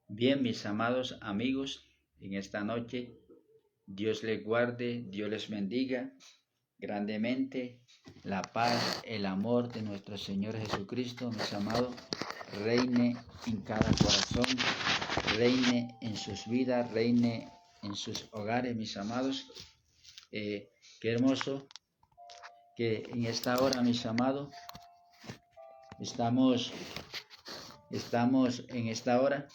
Bien, mis amados amigos, en esta noche Dios les guarde, Dios les bendiga grandemente. La paz, el amor de nuestro Señor Jesucristo, mis amados, reine en cada corazón, reine en sus vidas, reine en sus hogares, mis amados. Qué hermoso que en esta hora, mis amados, estamos en esta hora.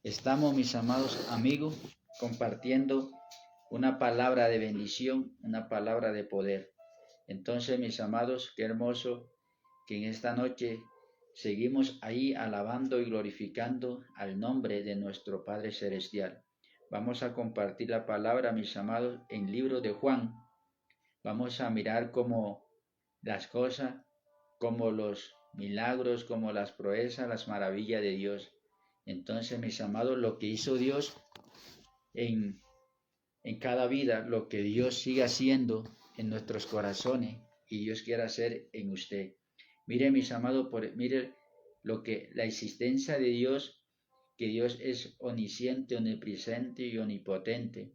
Estamos, mis amados amigos, compartiendo una palabra de bendición, una palabra de poder. Entonces, mis amados, qué hermoso que en esta noche seguimos ahí alabando y glorificando al nombre de nuestro Padre Celestial. Vamos a compartir la palabra, mis amados, en el libro de Juan. Vamos a mirar cómo las cosas, como los milagros, como las proezas, las maravillas de Dios. Entonces, mis amados, lo que hizo Dios en, en cada vida, lo que Dios sigue haciendo en nuestros corazones y Dios quiere hacer en usted. Mire, mis amados, mire lo que la existencia de Dios, que Dios es omnisciente, omnipresente y omnipotente.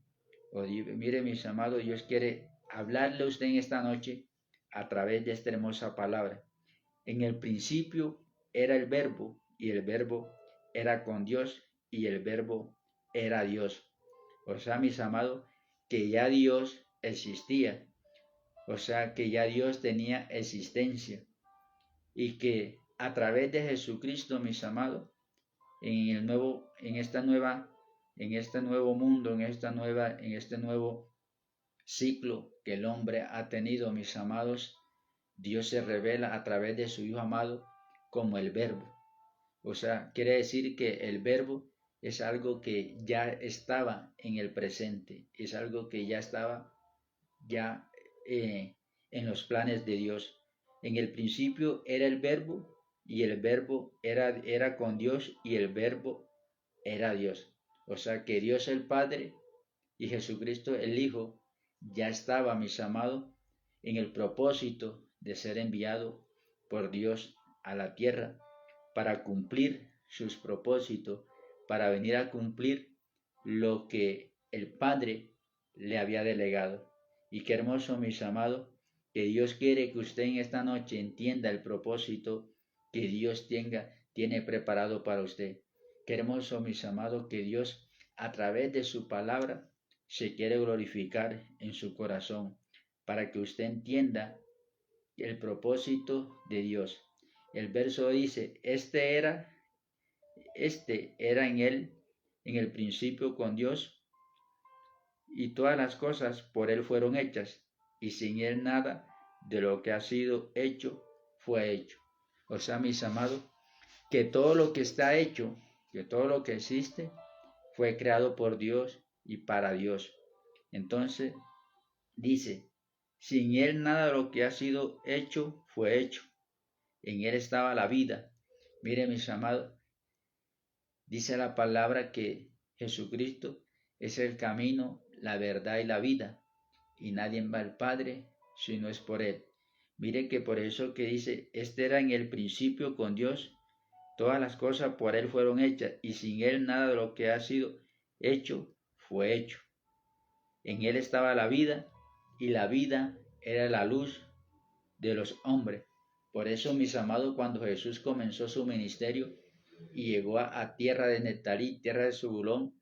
Mire, mis amados, Dios quiere hablarle a usted en esta noche a través de esta hermosa palabra. En el principio era el verbo, y el verbo era con Dios, y el verbo era Dios. O sea, mis amados, que ya Dios existía. O sea, que ya Dios tenía existencia. Y que a través de Jesucristo, mis amados, en este nuevo mundo, en este nuevo ciclo que el hombre ha tenido, mis amados, Dios se revela a través de su Hijo amado como el Verbo. O sea, quiere decir que el Verbo es algo que ya estaba en el presente, es algo que ya estaba ya en los planes de Dios. En el principio era el Verbo y el Verbo era con Dios y el Verbo era Dios. O sea que Dios el Padre y Jesucristo el Hijo ya estaba, mis amados, en el propósito de ser enviado por Dios a la tierra para cumplir sus propósitos, para venir a cumplir lo que el Padre le había delegado. Y qué hermoso, mis amados, que Dios quiere que usted en esta noche entienda el propósito que Dios tiene preparado para usted. Qué hermoso, mis amados, que Dios a través de su palabra se quiere glorificar en su corazón para que usted entienda el propósito de Dios. El verso dice, este era en él, en el principio con Dios, y todas las cosas por él fueron hechas, y sin él nada de lo que ha sido hecho fue hecho. O sea, mis amados, que todo lo que está hecho, que todo lo que existe, fue creado por Dios y para Dios. Entonces, dice, sin él nada de lo que ha sido hecho fue hecho. En él estaba la vida. Mire, mis amados, dice la palabra que Jesucristo es el camino, la verdad y la vida, y nadie va al Padre si no es por él. Mire que por eso que dice, este era en el principio con Dios, todas las cosas por él fueron hechas, y sin él nada de lo que ha sido hecho fue hecho. En él estaba la vida, y la vida era la luz de los hombres. Por eso, mis amados, cuando Jesús comenzó su ministerio y llegó a tierra de Neftalí, tierra de Zebulón,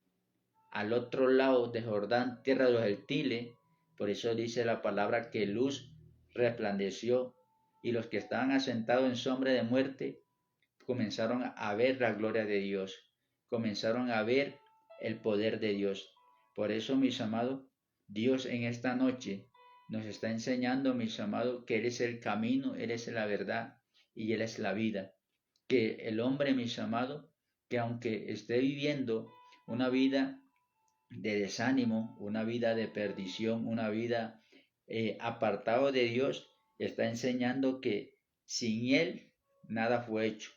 al otro lado de Jordán, tierra de los gentiles, por eso dice la palabra que luz resplandeció, y los que estaban asentados en sombra de muerte comenzaron a ver la gloria de Dios, comenzaron a ver el poder de Dios. Por eso, mis amados, Dios en esta noche nos está enseñando, mis amados, que Él es el camino, Él es la verdad y Él es la vida. Que el hombre, mis amados, que aunque esté viviendo una vida de desánimo, una vida de perdición, una vida apartado de Dios, está enseñando que sin Él nada fue hecho.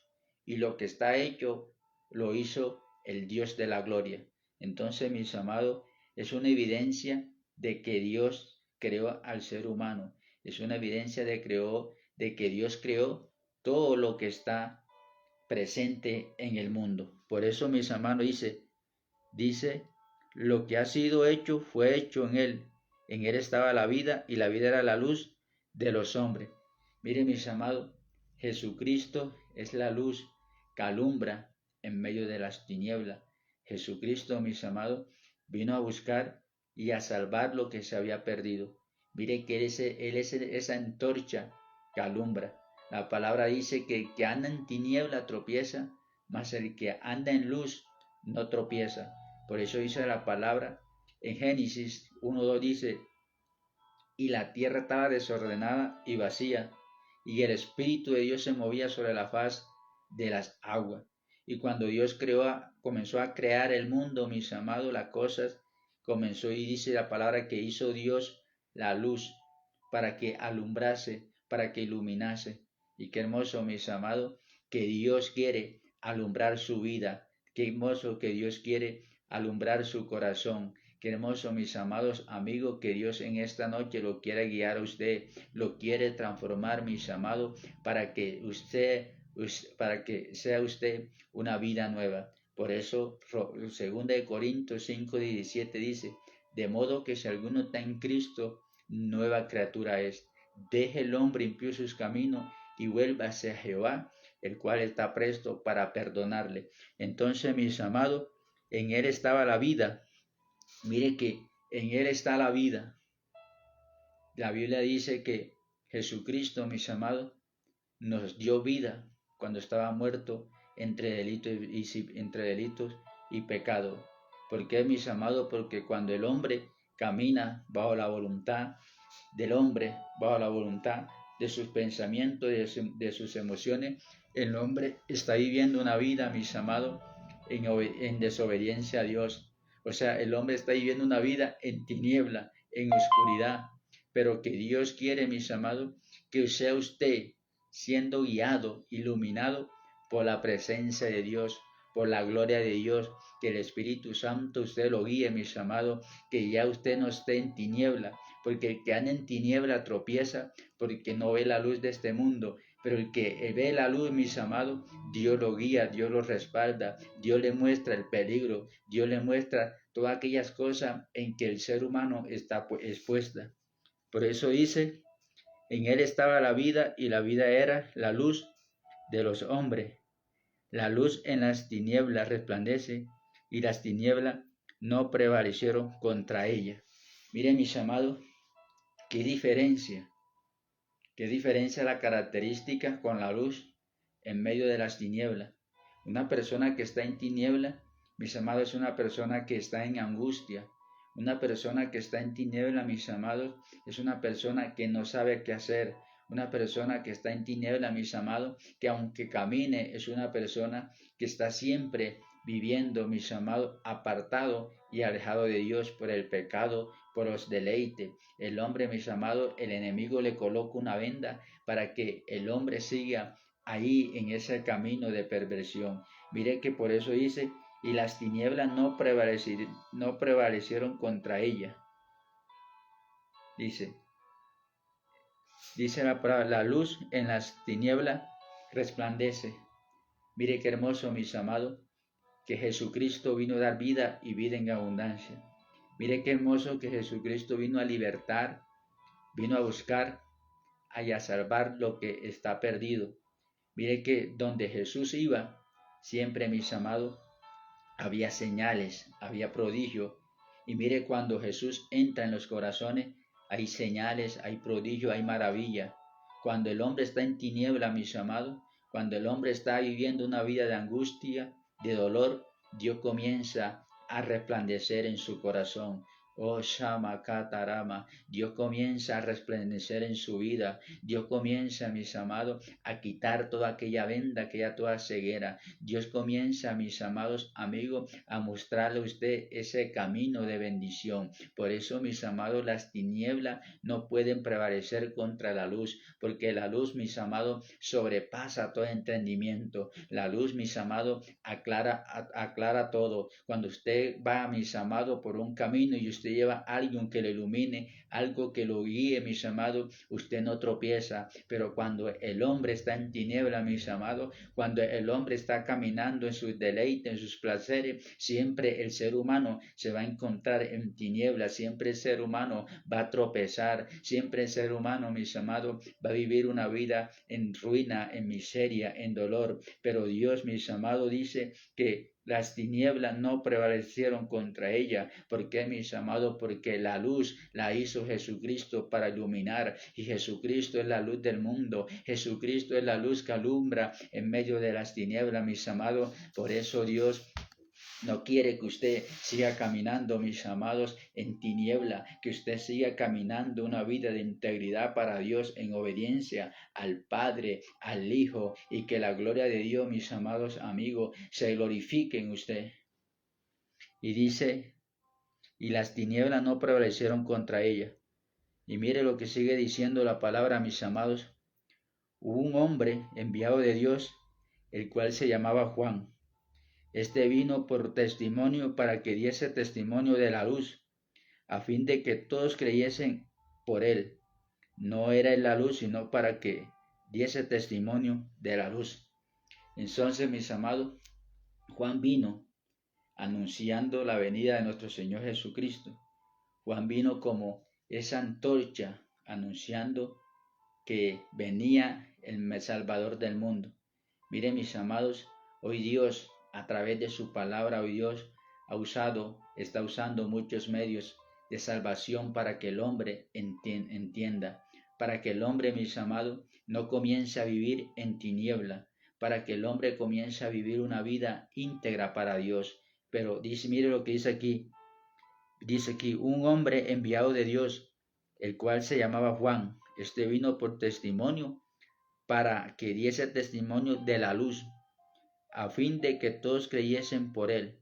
Y lo que está hecho lo hizo el Dios de la gloria. Entonces, mis amados, es una evidencia de que Dios creó al ser humano. Es una evidencia de que Dios creó todo lo que está presente en el mundo. Por eso, mis hermanos, dice, lo que ha sido hecho fue hecho en él. En él estaba la vida y la vida era la luz de los hombres. Miren, mis amados, Jesucristo es la luz que alumbra en medio de las tinieblas. Jesucristo, mis amados, vino a buscar y a salvar lo que se había perdido. Mire que Él es esa antorcha que alumbra. La palabra dice que el que anda en tiniebla tropieza, mas el que anda en luz no tropieza. Por eso dice la palabra en Génesis 1:2 dice, y la tierra estaba desordenada y vacía, y el Espíritu de Dios se movía sobre la faz de las aguas. Y cuando Dios comenzó a crear el mundo, mis amados, las cosas comenzó, y dice la palabra que hizo Dios la luz para que alumbrase, para que iluminase. Y qué hermoso, mis amados, que Dios quiere alumbrar su vida. Qué hermoso que Dios quiere alumbrar su corazón. Qué hermoso, mis amados amigos, que Dios en esta noche lo quiere guiar a usted, lo quiere transformar, mis amados, para que sea usted una vida nueva. Por eso, 2 Corintios 5:17 dice, de modo que si alguno está en Cristo, nueva criatura es. Deje el hombre impío sus caminos y vuélvase a Jehová, el cual está presto para perdonarle. Entonces, mis amados, en él estaba la vida. Mire que en él está la vida. La Biblia dice que Jesucristo, mis amados, nos dio vida cuando estaba muerto entre delitos y pecado. ¿Por qué, mis amados? Porque cuando el hombre camina bajo la voluntad del hombre, bajo la voluntad de sus pensamientos, de sus emociones, el hombre está viviendo una vida, mis amados, en desobediencia a Dios. O sea, el hombre está viviendo una vida en tiniebla, en oscuridad. Pero que Dios quiere, mis amados, que sea usted siendo guiado, iluminado por la presencia de Dios, por la gloria de Dios, que el Espíritu Santo usted lo guíe, mis amados, que ya usted no esté en tiniebla, porque el que anda en tiniebla tropieza, porque no ve la luz de este mundo, pero el que ve la luz, mis amados, Dios lo guía, Dios lo respalda, Dios le muestra el peligro, Dios le muestra todas aquellas cosas en que el ser humano está expuesta. Por eso dice, en él estaba la vida y la vida era la luz de los hombres. La luz en las tinieblas resplandece y las tinieblas no prevalecieron contra ella. Miren, mis amados, qué diferencia la característica con la luz en medio de las tinieblas. Una persona que está en tiniebla, mis amados, es una persona que está en angustia. Una persona que está en tiniebla, mis amados, es una persona que no sabe qué hacer. Una persona que está en tiniebla, mis amados, que aunque camine, es una persona que está siempre viviendo, mis amados, apartado y alejado de Dios por el pecado, por los deleites. El hombre, mis amados, el enemigo le coloca una venda para que el hombre siga ahí en ese camino de perversión. Mire que por eso dice, y las tinieblas no prevalecieron contra ella. Dice la palabra, la luz en las tinieblas resplandece. Mire qué hermoso, mis amados, que Jesucristo vino a dar vida y vida en abundancia. Mire qué hermoso que Jesucristo vino a libertar, vino a buscar y a salvar lo que está perdido. Mire que donde Jesús iba, siempre, mis amados, había señales, había prodigio. Y mire, cuando Jesús entra en los corazones, hay señales, hay prodigio, hay maravilla. Cuando el hombre está en tiniebla, mis amados, cuando el hombre está viviendo una vida de angustia, de dolor, Dios comienza a resplandecer en su corazón. Oh Shama Katarama, Dios comienza a resplandecer en su vida. Dios comienza, mis amados, a quitar toda aquella venda, aquella toda ceguera. Dios comienza, mis amados amigos, a mostrarle a usted ese camino de bendición. Por eso, mis amados, las tinieblas no pueden prevalecer contra la luz, porque la luz, mis amados, sobrepasa todo entendimiento. La luz, mis amados, aclara todo. Cuando usted va, mis amados, por un camino y usted usted lleva a alguien que le ilumine, algo que lo guíe, mis amados, usted no tropieza. Pero cuando el hombre está en tiniebla, mis amados, cuando el hombre está caminando en sus deleites, en sus placeres, siempre el ser humano se va a encontrar en tiniebla, siempre el ser humano va a tropezar, siempre el ser humano, mis amados, va a vivir una vida en ruina, en miseria, en dolor. Pero Dios, mis amados, dice que las tinieblas no prevalecieron contra ella. ¿Por qué, mis amados? Porque la luz la hizo Jesucristo para iluminar, y Jesucristo es la luz del mundo. Jesucristo es la luz que alumbra en medio de las tinieblas, mis amados. Por eso Dios no quiere que usted siga caminando, mis amados, en tiniebla, que usted siga caminando una vida de integridad para Dios, en obediencia al Padre, al Hijo, y que la gloria de Dios, mis amados amigos, se glorifique en usted. Y dice, y las tinieblas no prevalecieron contra ella. Y mire lo que sigue diciendo la palabra, mis amados. Hubo un hombre enviado de Dios, el cual se llamaba Juan. Este vino por testimonio para que diese testimonio de la luz, a fin de que todos creyesen por él. No era en la luz, sino para que diese testimonio de la luz. Entonces, mis amados, Juan vino anunciando la venida de nuestro Señor Jesucristo. Juan vino como esa antorcha anunciando que venía el Salvador del mundo. Miren, mis amados, hoy Dios, a través de su palabra, hoy Dios está usando muchos medios de salvación para que el hombre entienda, para que el hombre, mis amados, no comience a vivir en tiniebla, para que el hombre comience a vivir una vida íntegra para Dios. Pero dice, mire lo que dice aquí, un hombre enviado de Dios, el cual se llamaba Juan. Este vino por testimonio para que diese testimonio de la luz, a fin de que todos creyesen por él.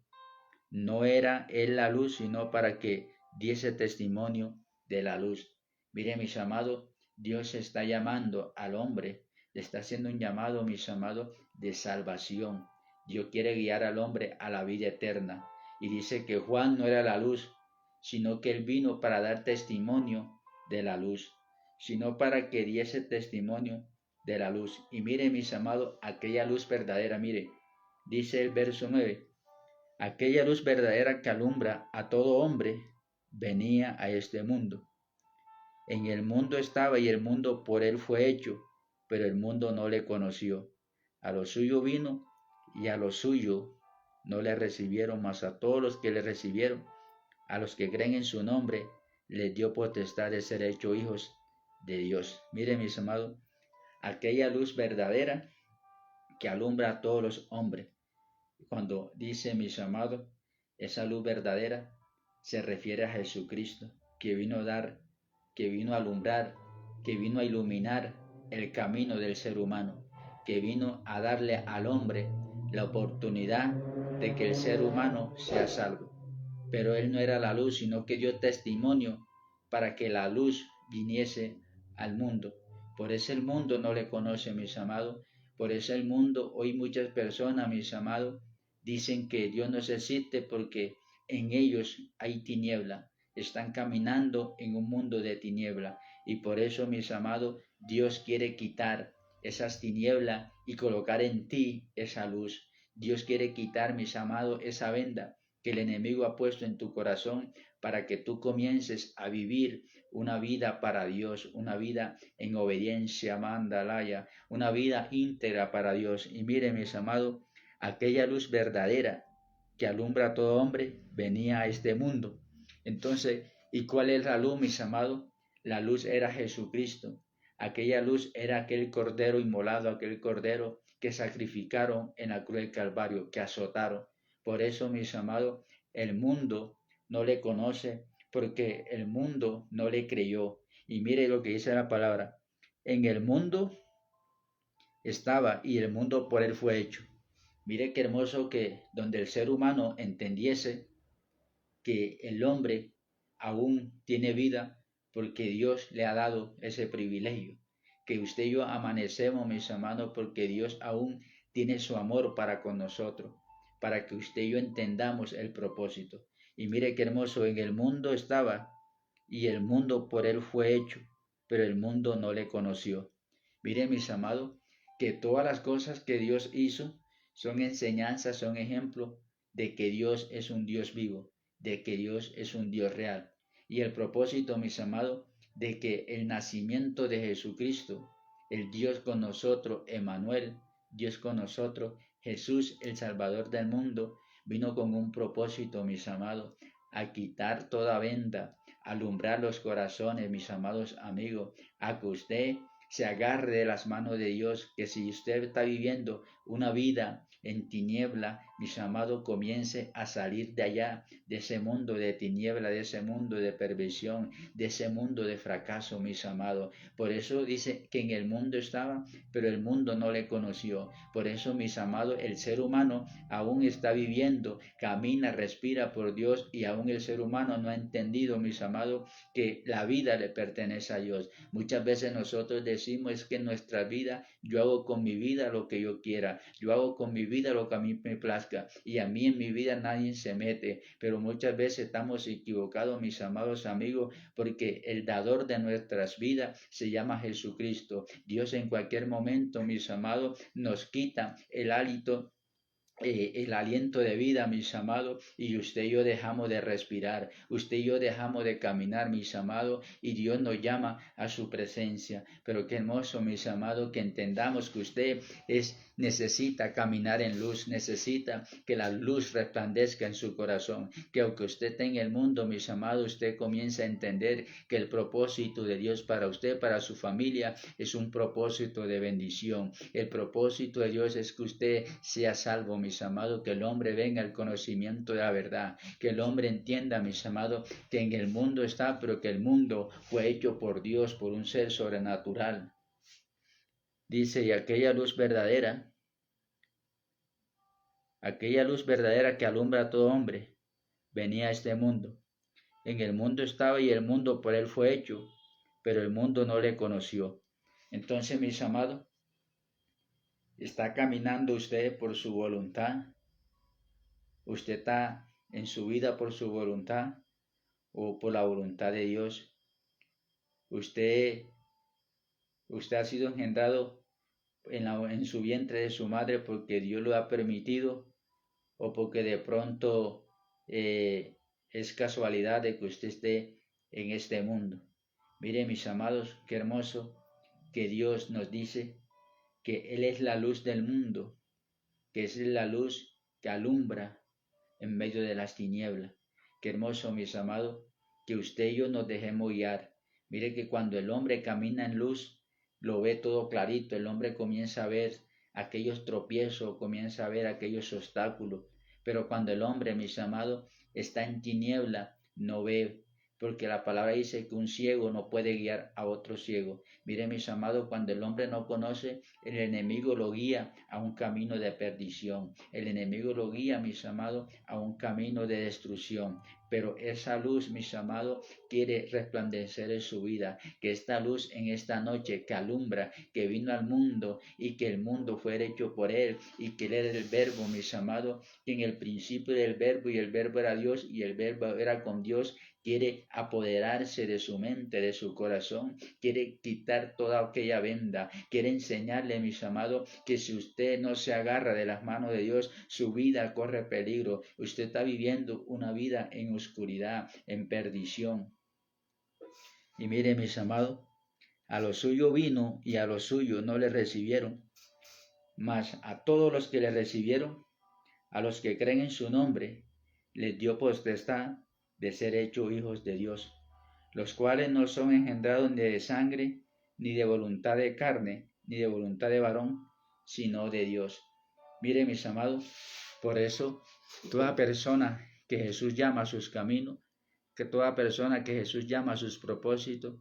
No era él la luz, sino para que diese testimonio de la luz. Mire, mis amados, Dios está llamando al hombre, le está haciendo un llamado, mis amados, de salvación. Dios quiere guiar al hombre a la vida eterna. Y dice que Juan no era la luz, sino que él vino para dar testimonio de la luz, sino para que diese testimonio de la luz. Y mire, mis amados, aquella luz verdadera, mire, dice el verso 9, aquella luz verdadera que alumbra a todo hombre venía a este mundo. En el mundo estaba y el mundo por él fue hecho, pero el mundo no le conoció. A lo suyo vino y a lo suyo no le recibieron, mas a todos los que le recibieron, a los que creen en su nombre, les dio potestad de ser hechos hijos de Dios. Miren, mis amados, aquella luz verdadera que alumbra a todos los hombres. Cuando dice, mis amados, esa luz verdadera se refiere a Jesucristo, que vino a dar, que vino a alumbrar, que vino a iluminar el camino del ser humano, que vino a darle al hombre la oportunidad de que el ser humano sea salvo. Pero él no era la luz, sino que dio testimonio para que la luz viniese al mundo. Por eso el mundo no le conoce, mis amados. Por eso el mundo, hoy muchas personas, mis amados, dicen que Dios no existe porque en ellos hay tiniebla. Están caminando en un mundo de tiniebla. Y por eso, mis amados, Dios quiere quitar esas tinieblas y colocar en ti esa luz. Dios quiere quitar, mis amados, esa venda que el enemigo ha puesto en tu corazón para que tú comiences a vivir una vida para Dios, una vida en obediencia, mandalaya, una vida íntegra para Dios. Y mire, mis amados, aquella luz verdadera que alumbra a todo hombre venía a este mundo. Entonces, ¿y cuál es la luz, mis amados? La luz era Jesucristo. Aquella luz era aquel cordero inmolado, aquel cordero que sacrificaron en la cruz del Calvario, que azotaron. Por eso, mis amados, el mundo no le conoce porque el mundo no le creyó. Y mire lo que dice la palabra. En el mundo estaba y el mundo por él fue hecho. Mire qué hermoso que donde el ser humano entendiese que el hombre aún tiene vida porque Dios le ha dado ese privilegio. Que usted y yo amanecemos, mis hermanos, porque Dios aún tiene su amor para con nosotros, para que usted y yo entendamos el propósito. Y mire qué hermoso, en el mundo estaba, y el mundo por él fue hecho, pero el mundo no le conoció. Mire, mis amados, que todas las cosas que Dios hizo son enseñanzas, son ejemplos de que Dios es un Dios vivo, de que Dios es un Dios real. Y el propósito, mis amados, de que el nacimiento de Jesucristo, el Dios con nosotros, Emmanuel, Dios con nosotros, Jesús, el Salvador del mundo, vino con un propósito, mis amados, a quitar toda venda, alumbrar los corazones, mis amados amigos, a que usted se agarre de las manos de Dios, que si usted está viviendo una vida en tiniebla, mis amados, comience a salir de allá, de ese mundo de tiniebla, de ese mundo de perversión, de ese mundo de fracaso, mis amados. Por eso dice que en el mundo estaba, pero el mundo no le conoció. Por eso, mis amados, el ser humano aún está viviendo, camina, respira por Dios, y aún el ser humano no ha entendido, mis amados, que la vida le pertenece a Dios. Muchas veces nosotros decimos es que en nuestra vida yo hago con mi vida lo que yo quiera, yo hago con mi vida lo que a mí me plazca, y a mí en mi vida nadie se mete. Pero muchas veces estamos equivocados, mis amados amigos, porque el dador de nuestras vidas se llama Jesucristo. Dios en cualquier momento, mis amados, nos quita el hálito, el aliento de vida, mis amados, y usted y yo dejamos de respirar, usted y yo dejamos de caminar, mis amados, y Dios nos llama a su presencia. Pero qué hermoso, mis amados, que entendamos que usted necesita caminar en luz, necesita que la luz resplandezca en su corazón, que aunque usted esté en el mundo, mis amados, usted comienza a entender que el propósito de Dios para usted, para su familia, es un propósito de bendición. El propósito de Dios es que usted sea salvo, mis amados, que el hombre venga al conocimiento de la verdad, que el hombre entienda, mis amados, que en el mundo está, pero que el mundo fue hecho por Dios, por un ser sobrenatural. Dice, y aquella luz verdadera que alumbra a todo hombre, venía a este mundo. En el mundo estaba y el mundo por él fue hecho, pero el mundo no le conoció. Entonces, mis amados, ¿está caminando usted por su voluntad? ¿Usted está en su vida por su voluntad o por la voluntad de Dios? ¿Usted ha sido engendrado en su vientre de su madre porque Dios lo ha permitido, o porque de pronto es casualidad de que usted esté en este mundo? Mire, mis amados, qué hermoso que Dios nos dice que Él es la luz del mundo, que es la luz que alumbra en medio de las tinieblas. Qué hermoso, mis amados, que usted y yo nos dejemos guiar. Mire que cuando el hombre camina en luz, lo ve todo clarito, el hombre comienza a ver aquellos tropiezos, comienza a ver aquellos obstáculos. Pero cuando el hombre, mis amados, está en tiniebla, no ve, porque la palabra dice que un ciego no puede guiar a otro ciego. Mire, mis amados, cuando el hombre no conoce, el enemigo lo guía a un camino de perdición. El enemigo lo guía, mis amados, a un camino de destrucción. Pero esa luz, mis amados, quiere resplandecer en su vida. Que esta luz en esta noche que alumbra, que vino al mundo y que el mundo fue hecho por él y que él era el verbo, mis amados, que en el principio era el verbo y el verbo era Dios y el verbo era con Dios. Quiere apoderarse de su mente, de su corazón, quiere quitar toda aquella venda, quiere enseñarle, mis amados, que si usted no se agarra de las manos de Dios, su vida corre peligro. Usted está viviendo una vida en oscuridad, en perdición. Y mire, mis amados, a lo suyo vino y a lo suyo no le recibieron, mas a todos los que le recibieron, a los que creen en su nombre, les dio potestad de ser hechos hijos de Dios, los cuales no son engendrados ni de sangre, ni de voluntad de carne, ni de voluntad de varón, sino de Dios. Mire, mis amados, por eso toda persona que Jesús llama a sus caminos, que toda persona que Jesús llama a sus propósitos,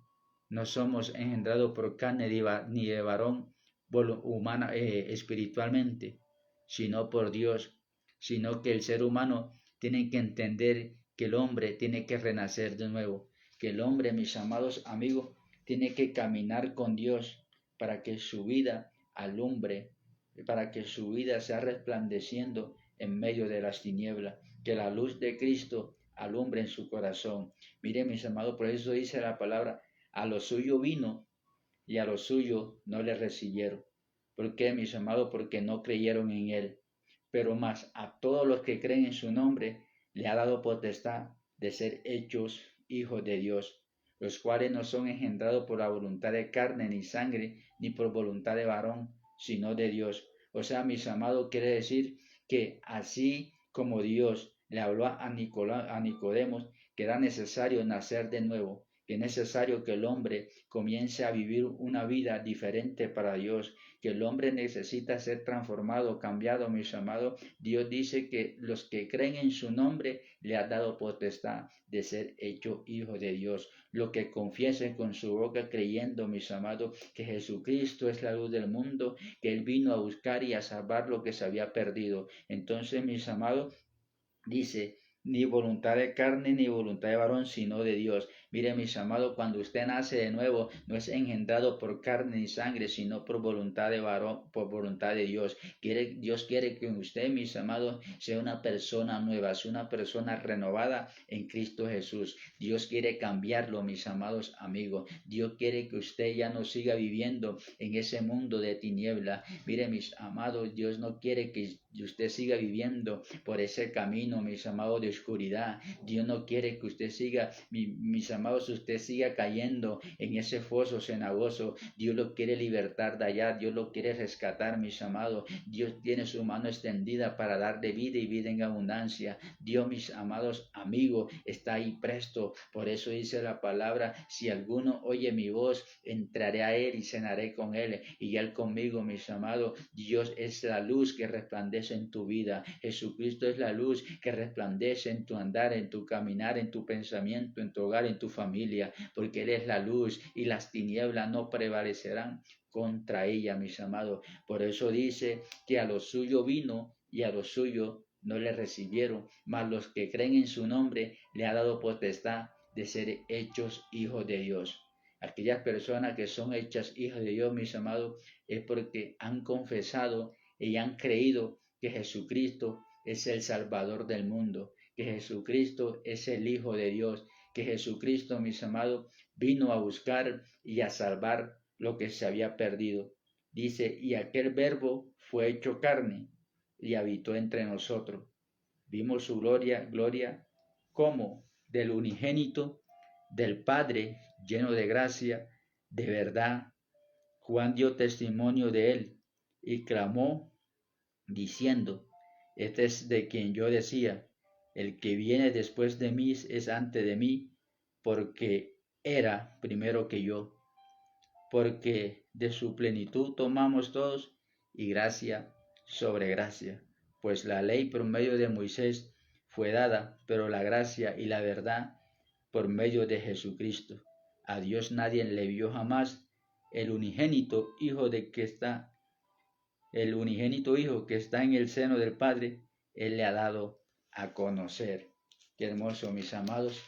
no somos engendrados por carne ni de varón humana, espiritualmente, sino por Dios, sino que el ser humano tiene que entender que el hombre tiene que renacer de nuevo, que el hombre, mis amados amigos, tiene que caminar con Dios para que su vida alumbre, para que su vida sea resplandeciendo en medio de las tinieblas, que la luz de Cristo alumbre en su corazón. Mire, mis amados, por eso dice la palabra, a lo suyo vino y a lo suyo no le recibieron. ¿Por qué, mis amados? Porque no creyeron en él. Pero más a todos los que creen en su nombre le ha dado potestad de ser hechos hijos de Dios, los cuales no son engendrados por la voluntad de carne ni sangre, ni por voluntad de varón, sino de Dios. O sea, mis amados, quiere decir que así como Dios le habló a Nicodemos, que era necesario nacer de nuevo, que es necesario que el hombre comience a vivir una vida diferente para Dios, que el hombre necesita ser transformado, cambiado, mis amados. Dios dice que los que creen en su nombre le ha dado potestad de ser hecho hijo de Dios. Lo que confiesen con su boca creyendo, mis amados, que Jesucristo es la luz del mundo, que Él vino a buscar y a salvar lo que se había perdido. Entonces, mis amados, dice, ni voluntad de carne ni voluntad de varón, sino de Dios. Mire, mis amados, cuando usted nace de nuevo, no es engendrado por carne ni sangre, sino por voluntad de varón, por voluntad de Dios. Dios quiere que usted, mis amados, sea una persona nueva, sea una persona renovada en Cristo Jesús. Dios quiere cambiarlo, mis amados amigos. Dios quiere que usted ya no siga viviendo en ese mundo de tiniebla. Mire, mis amados, Dios no quiere que usted siga viviendo por ese camino, mis amados, de oscuridad. Dios no quiere que usted siga, mis amados, usted siga cayendo en ese foso cenagoso. Dios lo quiere libertar de allá, Dios lo quiere rescatar, mis amados. Dios tiene su mano extendida para darle vida y vida en abundancia. Dios, mis amados amigos, está ahí presto. Por eso dice la palabra, si alguno oye mi voz, entraré a él y cenaré con él y él conmigo, mis amados. Dios es la luz que resplandece en tu vida. Jesucristo es la luz que resplandece en tu andar, en tu caminar, en tu pensamiento, en tu hogar, en tu familia, porque Él es la luz y las tinieblas no prevalecerán contra ella, mis amados. Por eso dice que a lo suyo vino y a lo suyo no le recibieron, mas los que creen en su nombre le ha dado potestad de ser hechos hijos de Dios. Aquellas personas que son hechas hijas de Dios, mis amados, es porque han confesado y han creído que Jesucristo es el Salvador del mundo, que Jesucristo es el Hijo de Dios, que Jesucristo, mis amados, vino a buscar y a salvar lo que se había perdido. Dice, y aquel verbo fue hecho carne y habitó entre nosotros. Vimos su gloria como del unigénito del Padre, lleno de gracia, de verdad. Juan dio testimonio de él y clamó diciendo, este es de quien yo decía, el que viene después de mí es antes de mí, porque era primero que yo, porque de su plenitud tomamos todos y gracia sobre gracia, pues la ley por medio de Moisés fue dada, pero la gracia y la verdad por medio de Jesucristo. A Dios nadie le vio jamás, el unigénito Hijo que está en el seno del Padre, Él le ha dado a conocer. Qué hermoso, mis amados,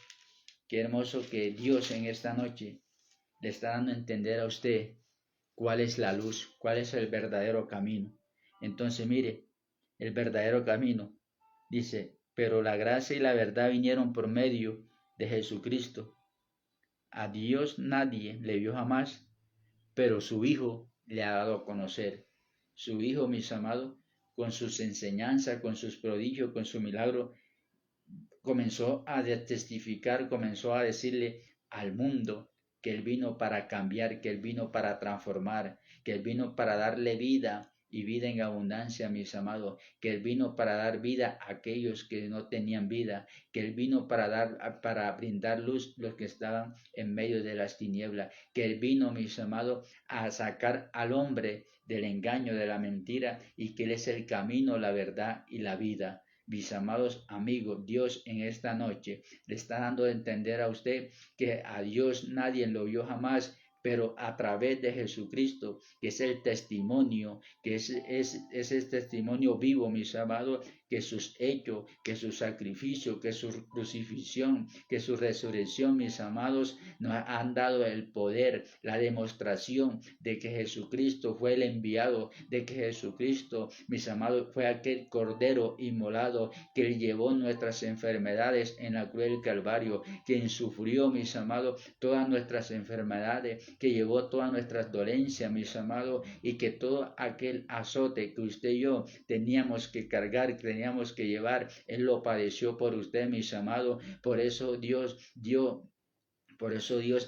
qué hermoso que Dios en esta noche le está dando a entender a usted cuál es la luz, cuál es el verdadero camino. Entonces, mire, el verdadero camino, dice, pero la gracia y la verdad vinieron por medio de Jesucristo. A Dios nadie le vio jamás, pero su Hijo le ha dado a conocer. Su Hijo, mis amados, con sus enseñanzas, con sus prodigios, con su milagro, comenzó a testificar, comenzó a decirle al mundo que Él vino para cambiar, que Él vino para transformar, que Él vino para darle vida y vida en abundancia, mis amados, que Él vino para dar vida a aquellos que no tenían vida, que Él vino para brindar luz a los que estaban en medio de las tinieblas, que Él vino, mis amados, a sacar al hombre del engaño, de la mentira, y que Él es el camino, la verdad y la vida. Mis amados amigos, Dios en esta noche le está dando a entender a usted que a Dios nadie lo vio jamás, pero a través de Jesucristo, que es el testimonio, que es el testimonio vivo, mis amados, que sus hechos, que su sacrificio, que su crucifixión, que su resurrección, mis amados, nos han dado el poder, la demostración de que Jesucristo fue el enviado, de que Jesucristo, mis amados, fue aquel cordero inmolado que llevó nuestras enfermedades en la cruz del Calvario, quien sufrió, mis amados, todas nuestras enfermedades, que llevó todas nuestras dolencias, mis amados, y que todo aquel azote que usted y yo teníamos que cargar, teníamos que llevar, Él lo padeció por usted, mis amados. Por eso Dios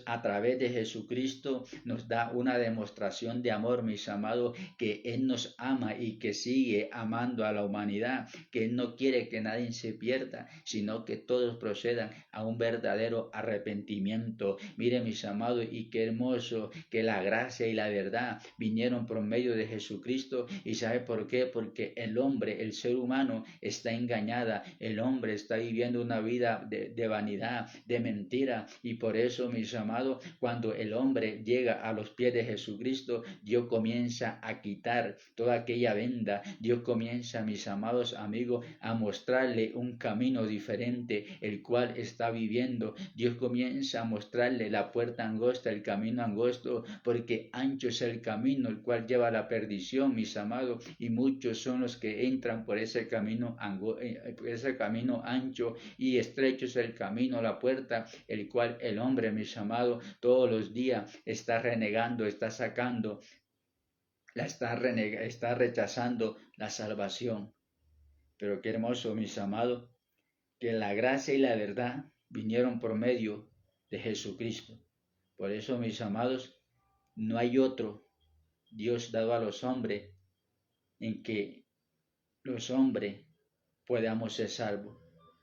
a través de Jesucristo nos da una demostración de amor, mis amados, que Él nos ama y que sigue amando a la humanidad, que Él no quiere que nadie se pierda, sino que todos procedan a un verdadero arrepentimiento. Mire, mis amados, y qué hermoso que la gracia y la verdad vinieron por medio de Jesucristo. ¿Y sabe por qué? Porque el hombre, el ser humano, está engañada, el hombre está viviendo una vida de vanidad, de mentira, y por eso, mis amados, cuando el hombre llega a los pies de Jesucristo, Dios comienza a quitar toda aquella venda. Dios comienza, mis amados amigos, a mostrarle un camino diferente, el cual está viviendo. Dios comienza a mostrarle la puerta angosta, el camino angosto, porque ancho es el camino, el cual lleva a la perdición, mis amados, y muchos son los que entran por ese camino ancho, y estrecho es el camino, la puerta, el cual el hombre, mis amados, todos los días está renegando, está sacando, está rechazando la salvación. Pero qué hermoso, mis amados, que la gracia y la verdad vinieron por medio de Jesucristo. Por eso, mis amados, no hay otro Dios dado a los hombres en que los hombres podamos ser salvos.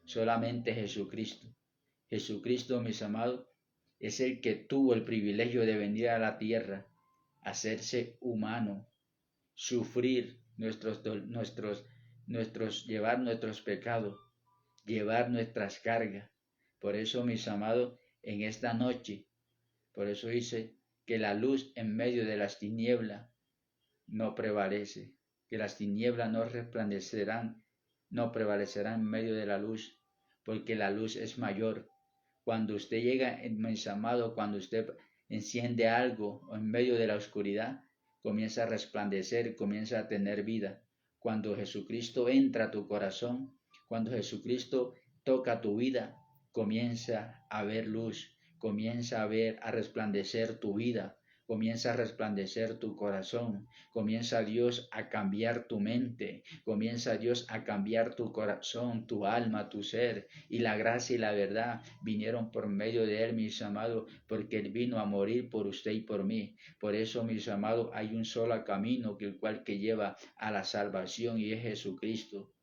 Solamente Jesucristo. Jesucristo, mis amados, es el que tuvo el privilegio de venir a la tierra, hacerse humano, sufrir llevar nuestros pecados, llevar nuestras cargas. Por eso, mis amados, en esta noche, por eso dice que la luz en medio de las tinieblas no prevalece, que las tinieblas no prevalecerán en medio de la luz, porque la luz es mayor. Cuando usted llega, mis amados, cuando usted enciende algo en medio de la oscuridad, comienza a resplandecer, comienza a tener vida. Cuando Jesucristo entra a tu corazón, cuando Jesucristo toca tu vida, comienza a ver luz, comienza a resplandecer tu vida, comienza a resplandecer tu corazón, comienza Dios a cambiar tu mente, comienza Dios a cambiar tu corazón, tu alma, tu ser, y la gracia y la verdad vinieron por medio de Él, mis amados, porque Él vino a morir por usted y por mí. Por eso, mis amados, hay un solo camino que lleva a la salvación, y es Jesucristo.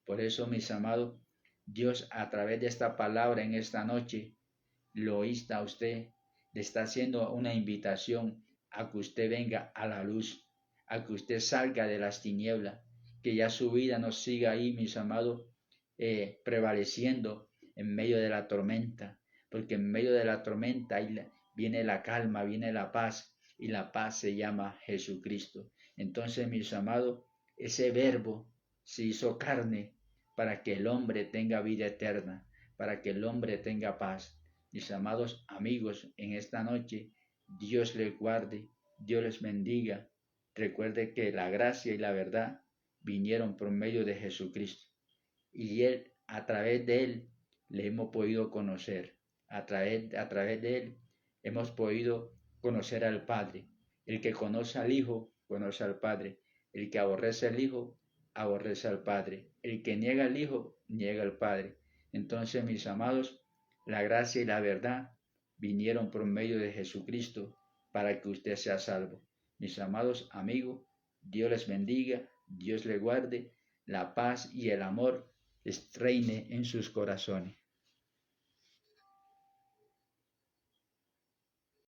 Por eso, mis amados, Dios a través de esta palabra en esta noche lo insta a usted, le está haciendo una invitación a que usted venga a la luz, a que usted salga de las tinieblas, que ya su vida no siga ahí, mis amados, prevaleciendo en medio de la tormenta, porque en medio de la tormenta viene la calma, viene la paz, y la paz se llama Jesucristo. Entonces, mis amados, ese verbo se hizo carne para que el hombre tenga vida eterna, para que el hombre tenga paz. Mis amados amigos, en esta noche, Dios les guarde, Dios les bendiga. Recuerde que la gracia y la verdad vinieron por medio de Jesucristo. Y a través de Él, le hemos podido conocer. A través de Él, hemos podido conocer al Padre. El que conoce al Hijo, conoce al Padre. El que aborrece al Hijo, aborrece al Padre. El que niega al Hijo, niega al Padre. Entonces, mis amados, la gracia y la verdad vinieron por medio de Jesucristo para que usted sea salvo. Mis amados amigos, Dios les bendiga, Dios les guarde, la paz y el amor reine en sus corazones.